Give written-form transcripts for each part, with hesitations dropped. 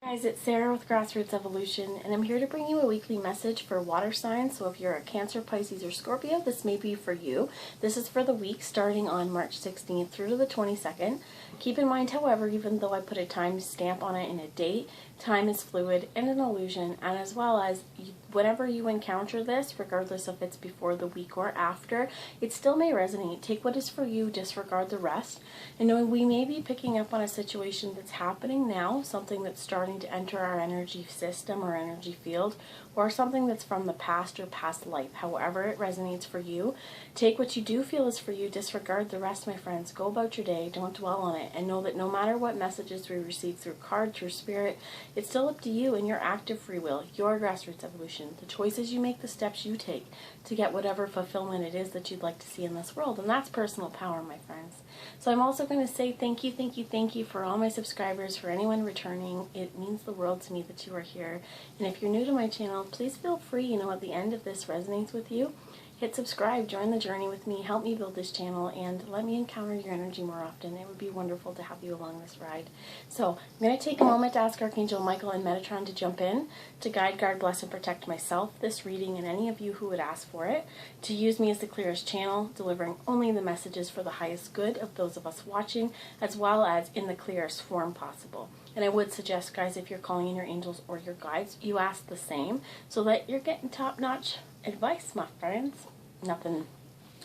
Guys, it's Sarah with Grassroots Evolution, and I'm here to bring you a weekly message for water signs. So if you're a Cancer, Pisces, or Scorpio, this may be for you. This is for the week starting on March 16th through to the 22nd. Keep in mind, however, even though I put a time stamp on it and a date, time is fluid and an illusion, and as well as whenever you encounter this, regardless if it's before the week or after, it still may resonate. Take what is for you, disregard the rest, and knowing we may be picking up on a situation that's happening now, something that's starting to enter our energy system or energy field, or something that's from the past or past life. However it resonates for you, take what you do feel is for you, disregard the rest, my friends. Go about your day, don't dwell on it, and know that no matter what messages we receive through card, through spirit, it's still up to you and your active free will, your grassroots evolution, the choices you make, the steps you take to get whatever fulfillment it is that you'd like to see in this world. And that's personal power, my friends. So I'm also going to say thank you for all my subscribers, for anyone returning. It means the world to me that you are here. And if you're new to my channel, please feel free, at the end, if this resonates with you, hit subscribe, join the journey with me, help me build this channel, and let me encounter your energy more often. It would be wonderful to have you along this ride. So I'm going to take a moment to ask Archangel Michael and Metatron to jump in, to guide, guard, bless, and protect myself, this reading, and any of you who would ask for it, to use me as the clearest channel, delivering only the messages for the highest good of those of us watching, as well as in the clearest form possible. And I would suggest, guys, if you're calling in your angels or your guides, you ask the same so that you're getting top-notch advice, my friends. Nothing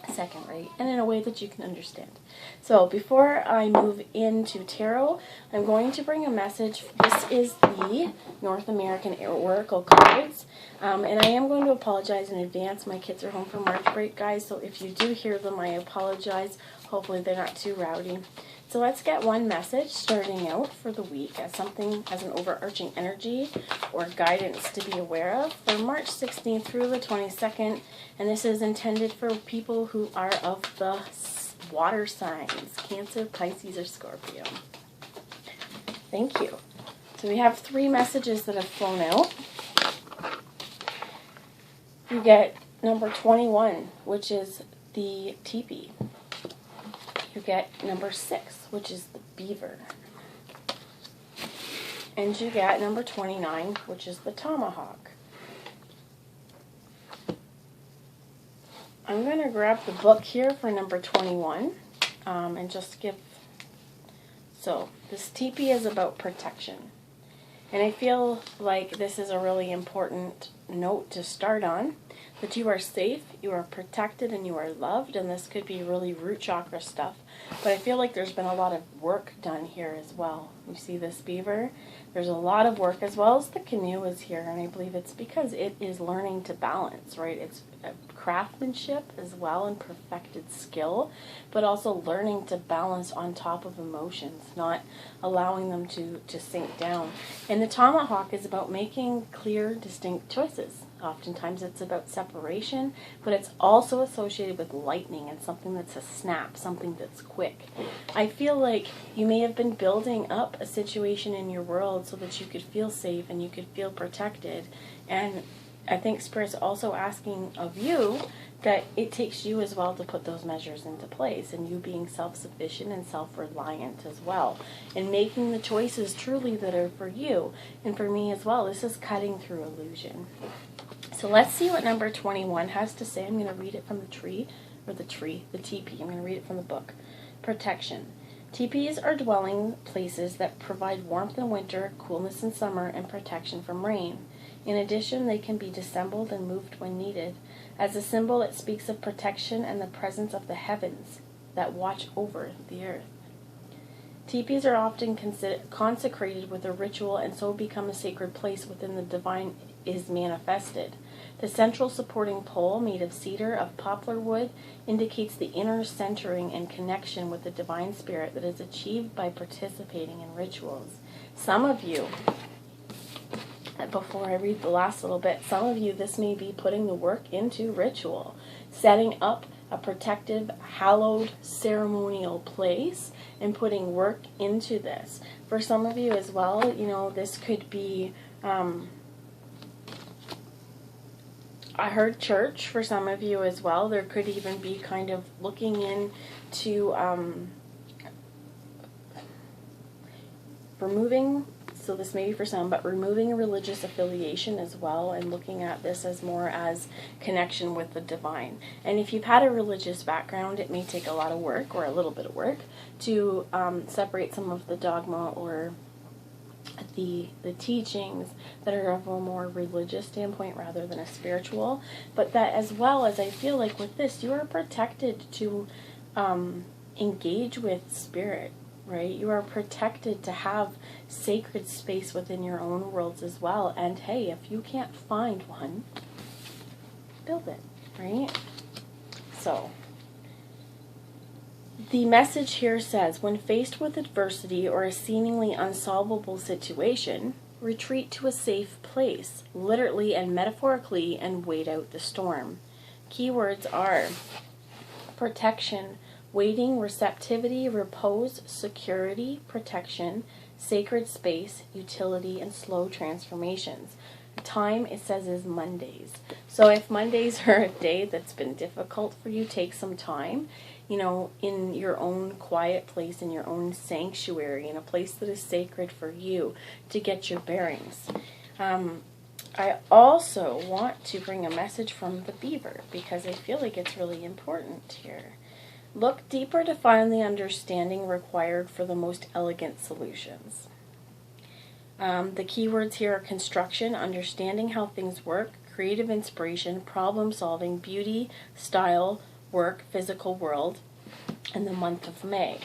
second rate, and in a way that you can understand. So before I move into tarot, I'm going to bring a message. This is the North American Oracle cards, and I am going to apologize in advance. My kids are home from March break, guys, so if you do hear them, I apologize. Hopefully they're not too rowdy. So let's get one message starting out for the week as something, as an overarching energy or guidance to be aware of for March 16th through the 22nd. And this is intended for people who are of the water signs, Cancer, Pisces, or Scorpio. Thank you. So we have 3 messages that have flown out. You get number 21, which is the teepee. You get number 6, which is the beaver. And you get number 29, which is the tomahawk. I'm going to grab the book here for number 21 and just give... So, this teepee is about protection. And I feel like this is a really important note to start on, that you are safe, you are protected, and you are loved, and this could be really root chakra stuff. But I feel like there's been a lot of work done here as well. You see this beaver? There's a lot of work, as well as the canoe is here, and I believe it's because it is learning to balance, right? It's craftsmanship as well and perfected skill, but also learning to balance on top of emotions, not allowing them to sink down. And the tomahawk is about making clear, distinct choices. Oftentimes it's about separation, but it's also associated with lightning and something that's a snap, something that's quick. I feel like you may have been building up a situation in your world so that you could feel safe and you could feel protected. And I think Spirit's also asking of you that it takes you as well to put those measures into place, and you being self-sufficient and self-reliant as well, and making the choices truly that are for you. And for me as well, this is cutting through illusion. So let's see what number 21 has to say. I'm going to read it from the teepee. I'm going to read it from the book. Protection. Teepees are dwelling places that provide warmth in winter, coolness in summer, and protection from rain. In addition, they can be disassembled and moved when needed. As a symbol, it speaks of protection and the presence of the heavens that watch over the earth. Teepees are often consecrated with a ritual and so become a sacred place within the divine is manifested. The central supporting pole, made of cedar of poplar wood, indicates the inner centering and connection with the divine spirit that is achieved by participating in rituals. Some of you, before I read the last little bit, some of you, this may be putting the work into ritual, setting up a protective, hallowed, ceremonial place, and putting work into this. For some of you as well, this could be, I heard church for some of you as well. There could even be kind of looking into removing so this may be for some, but removing a religious affiliation as well, and looking at this as more as connection with the divine. And if you've had a religious background, it may take a lot of work, or a little bit of work, to separate some of the dogma or the teachings that are of a more religious standpoint rather than a spiritual. But that, as well as I feel like with this, you are protected to engage with spirit, right? You are protected to have sacred space within your own worlds as well. And hey, if you can't find one, build it, right? So the message here says, when faced with adversity or a seemingly unsolvable situation, retreat to a safe place, literally and metaphorically, and wait out the storm. Keywords are protection, waiting, receptivity, repose, security, protection, sacred space, utility, and slow transformations. Time, it says, is Mondays. So if Mondays are a day that's been difficult for you, take some time, in your own quiet place, in your own sanctuary, in a place that is sacred for you, to get your bearings. I also want to bring a message from the beaver, because I feel like it's really important here. Look deeper to find the understanding required for the most elegant solutions. The keywords here are construction, understanding how things work, creative inspiration, problem solving, beauty, style, work, physical world, and the month of May.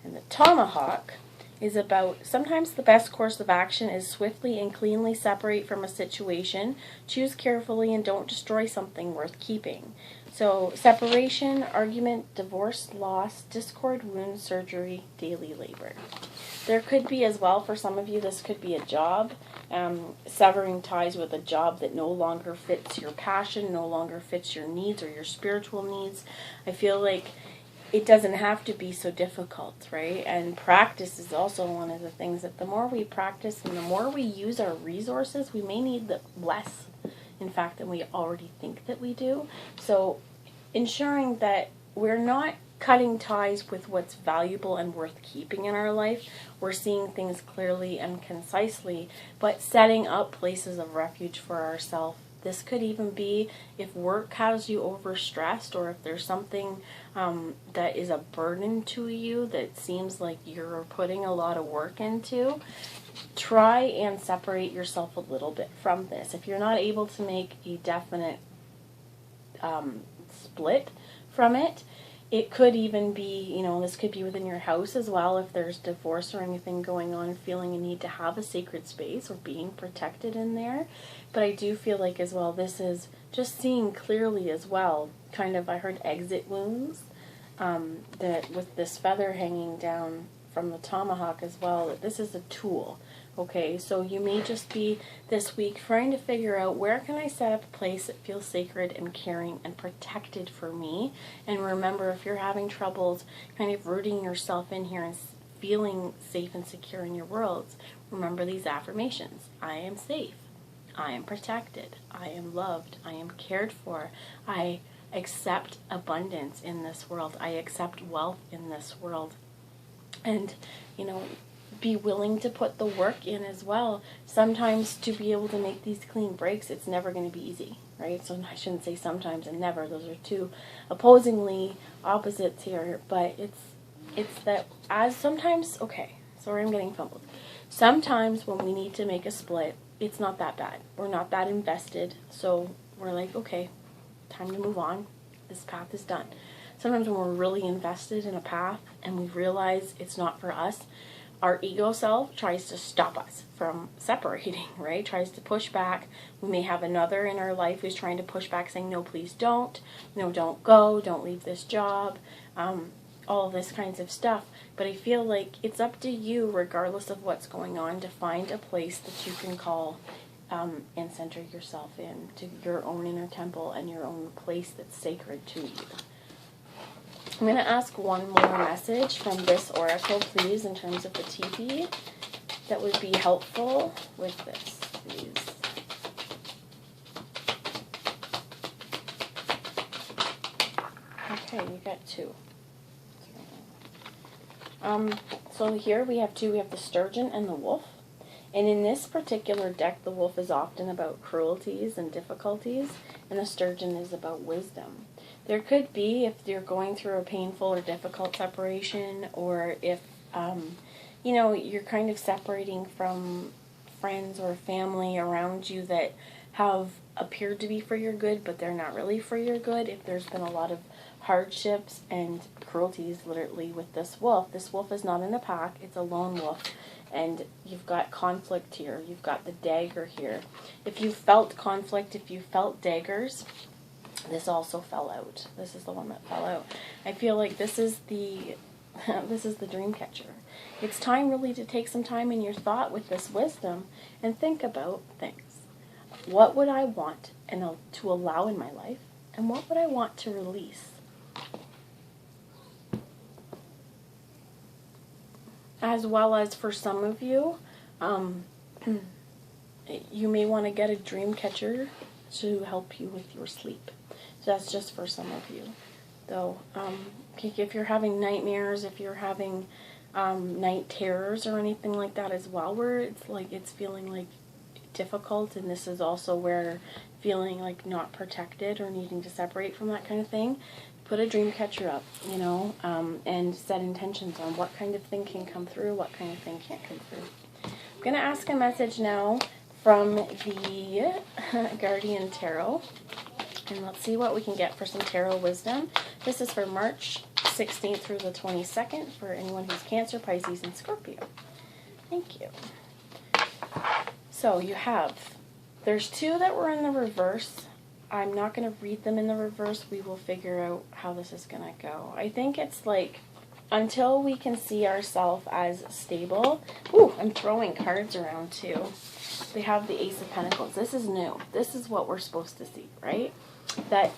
And the tomahawk is about, sometimes the best course of action is swiftly and cleanly separate from a situation, choose carefully, and don't destroy something worth keeping. So separation, argument, divorce, loss, discord, wound, surgery, daily labor. There could be as well, for some of you, this could be a job, severing ties with a job that no longer fits your passion, no longer fits your needs or your spiritual needs. I feel like it doesn't have to be so difficult, right? And practice is also one of the things that the more we practice and the more we use our resources, we may need less, in fact, than we already think that we do. So ensuring that we're not cutting ties with what's valuable and worth keeping in our life. We're seeing things clearly and concisely, but setting up places of refuge for ourselves. This could even be if work has you overstressed, or if there's something that is a burden to you that seems like you're putting a lot of work into. Try and separate yourself a little bit from this. If you're not able to make a definite split from it, it could even be, this could be within your house as well, if there's divorce or anything going on, feeling a need to have a sacred space or being protected in there. But I do feel like as well, this is just seeing clearly as well, kind of, I heard exit wounds, that with this feather hanging down from the tomahawk as well, that this is a tool. Okay, so you may just be this week trying to figure out, where can I set up a place that feels sacred and caring and protected for me? And remember, if you're having troubles kind of rooting yourself in here and feeling safe and secure in your worlds, remember these affirmations. I am safe. I am protected. I am loved. I am cared for. I accept abundance in this world. I accept wealth in this world. And, be willing to put the work in as well. Sometimes to be able to make these clean breaks, it's never going to be easy, right? So I shouldn't say sometimes and never. Those are two opposingly opposites here. But it's that as sometimes, okay, sorry I'm getting fumbled. Sometimes when we need to make a split, it's not that bad. We're not that invested. So we're like, okay, time to move on. This path is done. Sometimes when we're really invested in a path and we realize it's not for us, our ego self tries to stop us from separating, right? Tries to push back. We may have another in our life who's trying to push back, saying, no, please don't. No, don't go. Don't leave this job. All of this kinds of stuff. But I feel like it's up to you, regardless of what's going on, to find a place that you can call and center yourself in, to your own inner temple and your own place that's sacred to you. I'm going to ask one more message from this oracle, please, in terms of the teepee, that would be helpful with this, please. Okay, we got two. So here we have two. We have the sturgeon and the wolf. And in this particular deck, the wolf is often about cruelties and difficulties, and the sturgeon is about wisdom. There could be, if you're going through a painful or difficult separation, or if, you're kind of separating from friends or family around you that have appeared to be for your good, but they're not really for your good. If there's been a lot of hardships and cruelties, literally, with this wolf is not in a pack, it's a lone wolf. And you've got conflict here. You've got the dagger here. If you felt conflict, if you felt daggers, this also fell out. This is the one that fell out. I feel like this is the dream catcher. It's time really to take some time in your thought with this wisdom and think about things. What would I want to allow in my life, and what would I want to release? As well as for some of you, you may want to get a dream catcher to help you with your sleep. So that's just for some of you. Though, if you're having nightmares, if you're having night terrors or anything like that as well, where it's feeling like difficult, and this is also where feeling like not protected or needing to separate from that kind of thing, put a dream catcher up, and set intentions on what kind of thing can come through, what kind of thing can't come through. I'm going to ask a message now from the Guardian Tarot, and let's see what we can get for some tarot wisdom. This is for March 16th through the 22nd for anyone who's Cancer, Pisces, and Scorpio. Thank you. So there's two that were in the reverse. I'm not going to read them in the reverse. We will figure out how this is going to go. I think it's like, until we can see ourselves as stable. Ooh, I'm throwing cards around too. They have the Ace of Pentacles. This is new. This is what we're supposed to see, right? That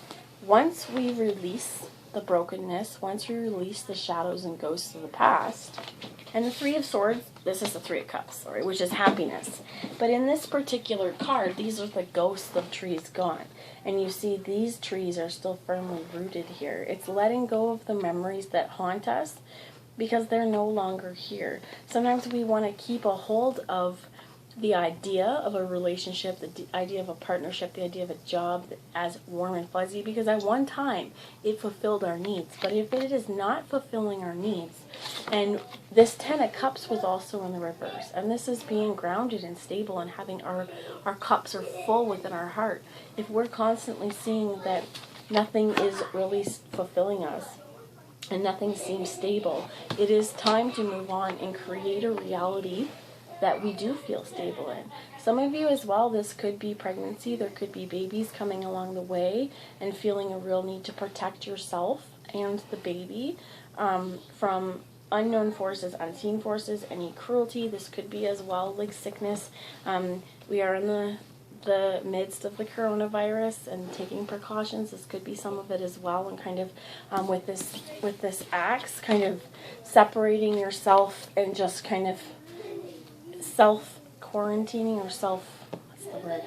once we release the brokenness, once we release the shadows and ghosts of the past, and the Three of Swords, this is the Three of Cups, sorry, which is happiness. But in this particular card, these are the ghosts of trees gone. And you see these trees are still firmly rooted here. It's letting go of the memories that haunt us because they're no longer here. Sometimes we want to keep a hold of the idea of a relationship, the idea of a partnership, the idea of a job as warm and fuzzy, because at one time it fulfilled our needs. But if it is not fulfilling our needs, and this Ten of Cups was also in the reverse, and this is being grounded and stable and having our cups are full within our heart. If we're constantly seeing that nothing is really fulfilling us and nothing seems stable, it is time to move on and create a reality that we do feel stable in. Some of you as well, this could be pregnancy, there could be babies coming along the way and feeling a real need to protect yourself and the baby from unknown forces, unseen forces, any cruelty. This could be as well like sickness. We are in the midst of the coronavirus and taking precautions. This could be some of it as well, and kind of with this axe, kind of separating yourself and just kind of self-quarantining or what's the word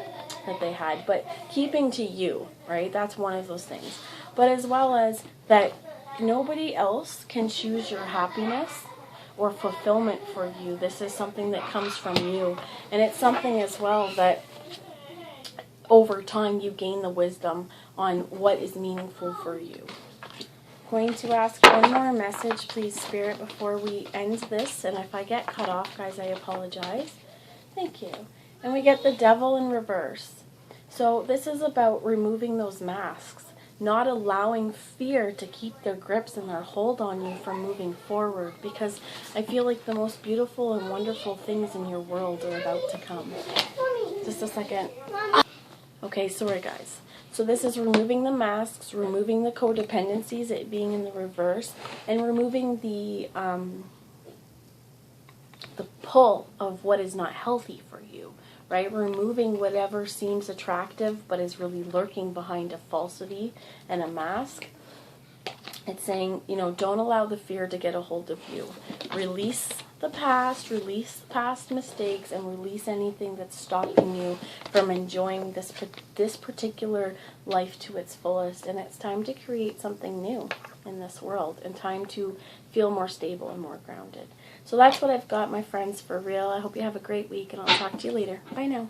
that they had, but keeping to you, right? That's one of those things. But as well as that nobody else can choose your happiness or fulfillment for you. This is something that comes from you. And it's something as well that over time you gain the wisdom on what is meaningful for you. Going to ask one more message, please, Spirit, before we end this. And if I get cut off, guys, I apologize. Thank you. And we get the Devil in reverse. So this is about removing those masks, not allowing fear to keep their grips and their hold on you from moving forward, because I feel like the most beautiful and wonderful things in your world are about to come. Just a second. Okay, sorry, guys. So this is removing the masks, removing the codependencies, it being in the reverse, and removing the pull of what is not healthy for you, right? Removing whatever seems attractive but is really lurking behind a falsity and a mask. It's saying, don't allow the fear to get a hold of you. Release the past, release past mistakes, and release anything that's stopping you from enjoying this particular life to its fullest. And it's time to create something new in this world, and time to feel more stable and more grounded. So that's what I've got, my friends, for real. I hope you have a great week, and I'll talk to you later. Bye now.